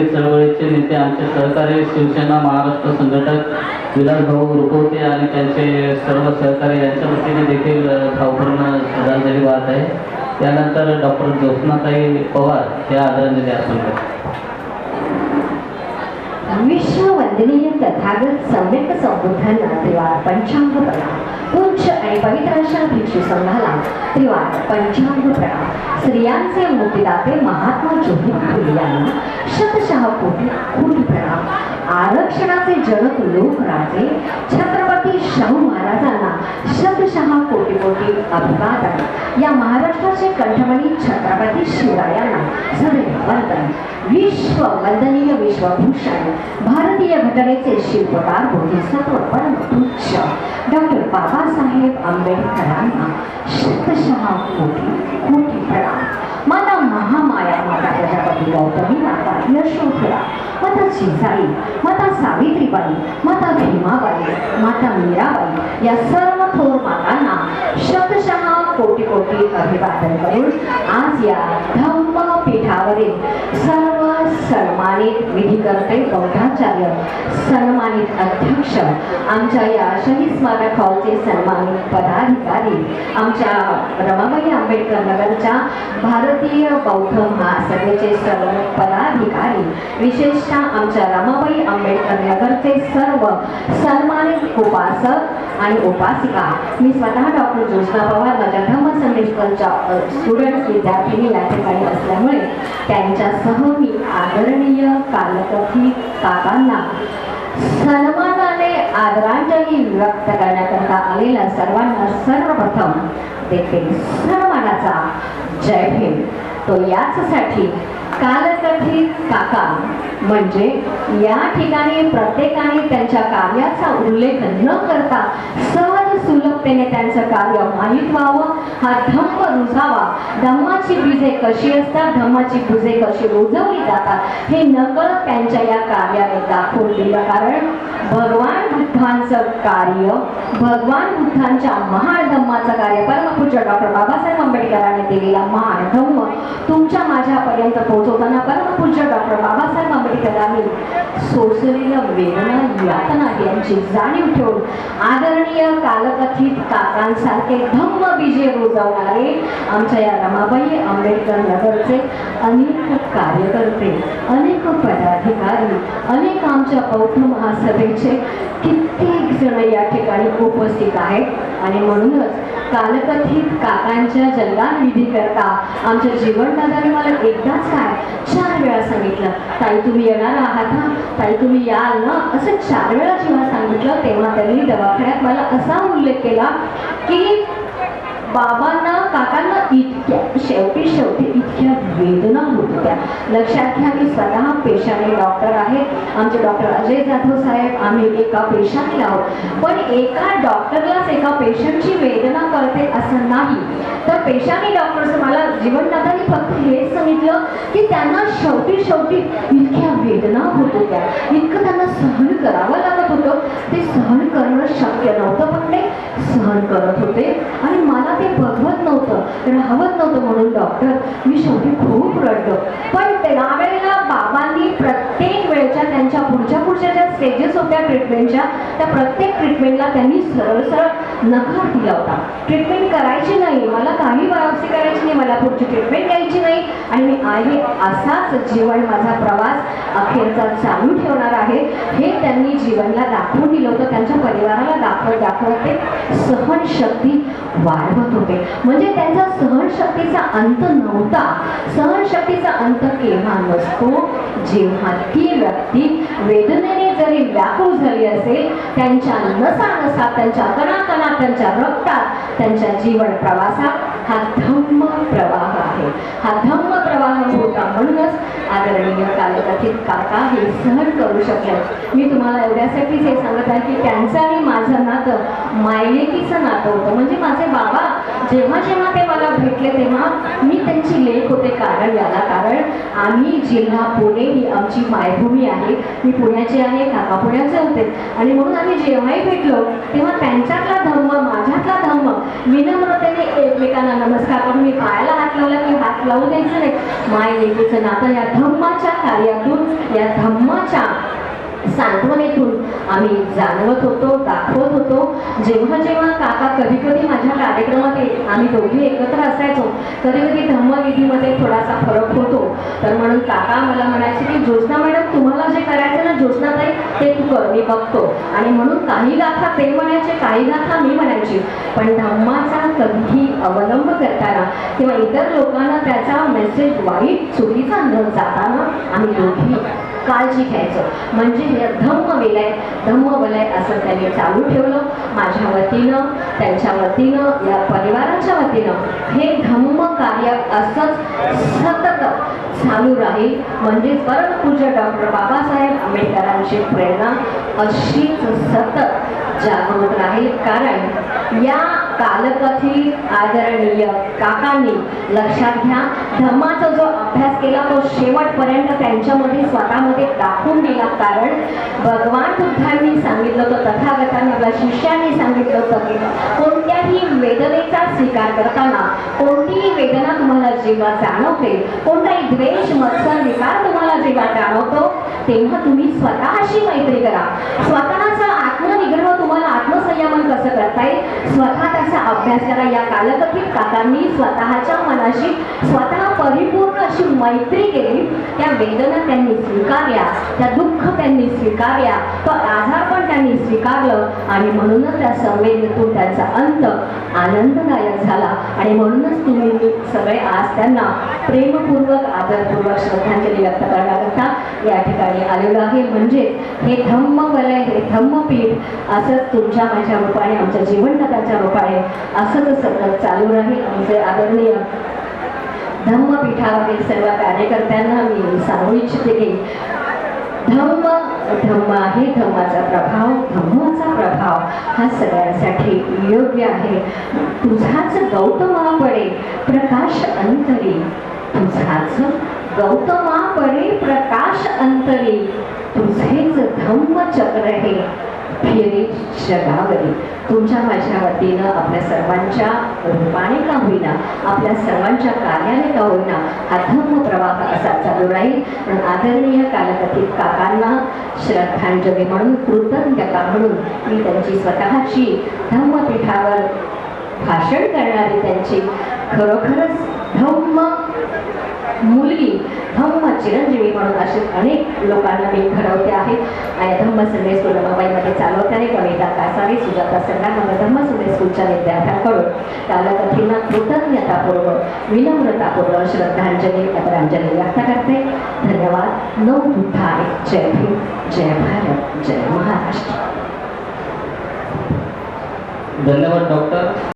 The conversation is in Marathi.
धर्मवीर चळवळीचे नेते आमचे सहकारी शिवसेना महाराष्ट्र संघटक विलासभाऊ रुपवते आणि त्यांचे सर्व सहकारी यांच्या वतीने देखील भावपूर्ण श्रद्धांजली वाहत आहे. त्यानंतर डॉक्टर ज्योत्स्नाताई पवार या आदरणीय असतात. विश्ववंदनीय तथागत सम्यक संबोधन त्रिवार पंचांग प्रणाम. पूज्य आणि पवित्र अशा भिक्षू संघाला त्रिवार पंचांग प्रणाम. स्त्रियांचे मुक्तिदाते महात्मा ज्योतिबा फुले यांना शतशः कोटी कोटी प्रणाम. आरक्षणाचे जनक लोकराजे छत्रपती शाहू महाराजांना शतशः कोटी कोटी अभिवादन. या महाराष्ट्राचे कंठमणी छत्रपती शिवरायांना सदैव वंदन. विश्ववंदनीय विश्वभूषण भारतीय घटनेचे शिल्पकार बोधिसत्व परमपूज्य डॉक्टर बाबासाहेब आंबेडकरांना शतशः कोटी कोटी प्रणाम. माता महामाया, माता प्रजापती गौतमी, माता यशोधरा, माता जिजाई, माता सावित्रीबाई, माता भीमाबाई, माता मीराबाई या सर्व थोर मातांना शतशः कोटी कोटी अभिवादन करून आज या धम्मपीठावरील सर्व सन्मानित विधिकर्ते, बौद्धाचार्य, सन्मानित अध्यक्ष, आमच्या या शहीद स्मारक हॉलचे सन्मानित पदाधिकारी, आमच्या रमाबाई आंबेडकर नगरच्या भारतीय बौद्ध महासभेचे सर्व पदाधिकारी, विशेषतः आमच्या रमाबाई आंबेडकर नगरचे सर्व सन्मानित उपासक आणि उपासिका, मी स्वतः डॉक्टर ज्योत्स्ना पवार माझ्या धम्म संदेशच्या स्टुडंट्स विद्यार्थिनी या ठिकाणी असल्यामुळे त्यांच्यासह मी आदरणीय कालकथित काकांना सन्मानाने आदरांजली व्यक्त करण्याकरता आलेल्या सर्वांना सर्वप्रथम देखील सन्मानाचा जय भीम. तो याचसाठी कालकथित काका म्हणजे या ठिकाणी प्रत्येकाने त्यांच्या कार्याचा उल्लेख न करता सहज सुलभतेने त्यांचं कार्य माहीत व्हावं, हा धम्म रुजावा. धम्माची बीजे कशी असतात, धम्माची बीजे कशी रुजवली जातात हे नकळत त्यांच्या या कार्याने दाखवून दिलं. कारण भगवान बुद्धांचं कार्य, भगवान बुद्धांच्या महान धम्माचं कार्य, परमपूज्य डॉक्टर बाबासाहेब आंबेडकरांनी दिलेला महान धम्म तुमच्या माझ्यापर्यंत पोहोचवताना परमपूज्य डॉक्टर बाबासाहेब आंबेडकरांनी सोसलेलं वेदना, यातना यांची जाणीव ठेवून आदरणीय कालकथित काकांसारखे धम्म बीजे रुजवणारे आमच्या या रमाबाई आंबेडकर नगरचे अनेक कार्यकर्ते, अनेक पदाधिकारी, अनेक आमच्या बौद्ध महासभेचे कित्येक जण या ठिकाणी उपस्थित आहेत. आणि म्हणूनच कालकथित काकांच्या जल्लाद विधी करता आमच्या जीवनदादाने मला एकदाच काय 4 वेळा सांगितलं, ताई तुम्ही येणार आहात ना, ताई तुम्ही याल ना, असं 4 वेळा जेव्हा सांगितलं तेव्हा त्यांनी दवाखान्यात मला असा उल्लेख केला की बाबांना, काकांना इतक्या शेवटी इतक्या वेदना होत होत्या. लक्षात घ्या मी स्वतः पेशाने डॉक्टर आहे, आमचे डॉक्टर अजय जाधव साहेब, आम्ही एका पेशाने आहोत. पण एका डॉक्टरलाच एका पेशंटची वेदना कळते असं नाही. तर पेशाने डॉक्टरचं मला जीवनदादांनी फक्त हेच सांगितलं की त्यांना शेवटी इतक्या वेदना होत होत्या, इतकं त्यांना सहन करावं लागत होतं. ते सहन करणं शक्य नव्हतं पण ते सहन करत होते आणि मला ते बघवत नव्हतं, राहवत नव्हतं. म्हणून डॉक्टर मी शेवटी खूप रडलो. पण त्यावेळेला बाबांनी प्रत्येक वेळच्या त्यांच्या पुढच्या ज्या स्टेजेस होत्या ट्रीटमेंटच्या, त्या प्रत्येक ट्रीटमेंटला त्यांनी सरळ नकार दिला होता. ट्रीटमेंट करायची नाही, मला काही बायोप्सी करायची नाही, मला पुढची ट्रीटमेंट घ्यायची नाही आणि मी आहे असाच जीवन, माझा प्रवास अखेरचा चालू ठेवणार आहे हे त्यांनी जीवनला दाखवून दिलं होतं. त्यांच्या परिवाराला दाखवत ते सहनशक्ती वाढवत होते. म्हणजे त्यांचा सहनशक्तीचा अंत नव्हता. सहनशक्तीचा अंत केव्हा नसतो, जेव्हा ती व्यक्ती वेदनेने जरी व्याकुळ झाली असेल, त्यांच्या नसा, त्यांच्या कणाकणात, त्यांच्या रक्तात, त्यांच्या जीवन प्रवासात हा धम्म प्रवाह आहे. हा धम्म प्रवाह होता. म्हणूनच आदरणीय कालकथित काका हे सहन करू शकले. मी तुम्हाला एवढ्यासाठीच हे सांगत आहे की त्यांचं आणि माझं नातं मायलेकीचं नातं होतं. म्हणजे माझे बाबा जेव्हा ते मला भेटले तेव्हा मी त्यांची लेक होते. कारण आम्ही जिल्हा पुणे ही आमची मायभूमी आहे. मी पुण्याचे आहे, काका पुण्याचे होते आणि म्हणून आम्ही जेव्हाही भेटलो तेव्हा त्यांच्यातला धम्म, माझ्यातला धम्म धम्म विनम्रतेने एकमेकांना नमस्कार करून मी पायाला हात लावला की हात लावू द्यायचं नाही. माय लेकीचं नातं या धम्माच्या कार्यातून या धम्माच्या सांत्वनेतून आम्ही जाणवत होतो, दाखवत होतो. जेव्हा जेव्हा काका कधी कधी माझ्या कार्यक्रमात आम्ही दोघे एकत्र असायचो, कधी कधी धम्मविधीमध्ये थोडासा फरक होतो. तर म्हणून काका मला म्हणायचे की ज्योत्स्ना मॅडम तुम्हाला जे करायचं ना ज्योत्स्नाताई ते तू कर, मी बघतो. आणि म्हणून काही गाथा ते म्हणायचे, काही गाथा मी म्हणायची. पण धम्माचा कधीही अवलंब करताना किंवा इतर लोकांना त्याचा मेसेज वाईट चुकीचा न जाताना आम्ही दोघी काळजी घ्यायचो. म्हणजे हे धम्मवलय असं त्यांनी चालू ठेवलं. माझ्या वतीनं, त्यांच्या वतीनं, या परिवाराच्या वतीनं हे धम्म कार्य असंच सतत चालू राहील. म्हणजे परमपूज्य डॉक्टर बाबासाहेब आंबेडकरांची प्रेरणा अशीच सतत जागृत राहील. कारण या कालकथीत आदरणीय काकांनी लक्षात घ्या, धम्माचा जो अभ्यास केला तो शेवटपर्यंत त्यांच्यामध्ये स्वतःमध्ये दाखवून दिला. कारण भगवान बुद्धांनी सांगितलं होतं, तथागतांनी आपल्या शिष्यांनी सांगितलं होतं की कोणत्याही वेदनेचा स्वीकार करताना, कोणतीही वेदना तुम्हाला जेव्हा जाणवते, कोणताही द्वेष मत्सर विकार तुम्हाला जेव्हा जाणवतो, तेव्हा तुम्ही स्वतःशी मैत्री करा. स्वतःचा आत्मनिग्रह, तुम्हाला आत्मसंयमन कसं करता येईल, स्वतः त्याचा अभ्यास करा. या कालकथीत काकांनी स्वतःच्या मनाशी स्वतः परिपूर्ण अशी मैत्री केली. त्या वेदना त्यांनी स्वीकारल्या, त्या दुःख त्यांनी स्वीकारल्या, तो आजार पण त्यांनी स्वीकारलं. आणि म्हणूनच त्या संवेदनेतून त्यांचा अंत आनंददायक झाला. आणि म्हणूनच तुम्ही सगळे आज त्यांना प्रेमपूर्वक, आदरपूर्वक श्रद्धांजली व्यक्त करण्याकरता या ठिकाणी आलेलो आहे. म्हणजे हे धम्मवलय, हे धम्मपीठ असंच तुमच्या माझ्या रूपाने, आमच्या जीवनदात्याच्या रूपाने असंच सतत चालू राहील. आमचे आदरणीय धम्मपीठावरील सर्व कार्यकर्त्यांना मी सांगू इच्छिते की धम्म आहे, धम्माचा प्रभाव हा सगळ्यांसाठी योग्य आहे. तुझाच गौतमा पडे प्रकाश अंतरी, तुझाच गौतमा पडे प्रकाश अंतरी, तुझेच धम्मचक्र हे फिरे जगावरी. तुमच्या माझ्या वतीनं आपल्या सर्वांच्या रूपाने का होईना, आपल्या सर्वांच्या कार्याने का होईना हा धम्म प्रवाह असा चालू राहील. पण आदरणीय कालकथीत काकांना श्रद्धांजली म्हणून, कृतज्ञता म्हणून मी त्यांची स्वतःची धम्मपीठावर भाषण करणारी त्यांची खरोखरच धम्म मुलगी, धम्म चिरंजीवी म्हणून असे अनेक लोकांना मी घडवते आहे. आणि धम्म संदेश स्कूल मुंबईमध्ये चालवताना कविता कासारी, सुजाता सरकार धम्म संदेश स्कूलच्या विद्यार्थ्यांकडून कालकथींना कृतज्ञतापूर्वक, विनम्रतापूर्वक श्रद्धांजली, आदरांजली व्यक्त करते. धन्यवाद. नौ बुद्धाय. जय भीम, जय भारत, जय महाराष्ट्र. धन्यवाद डॉक्टर.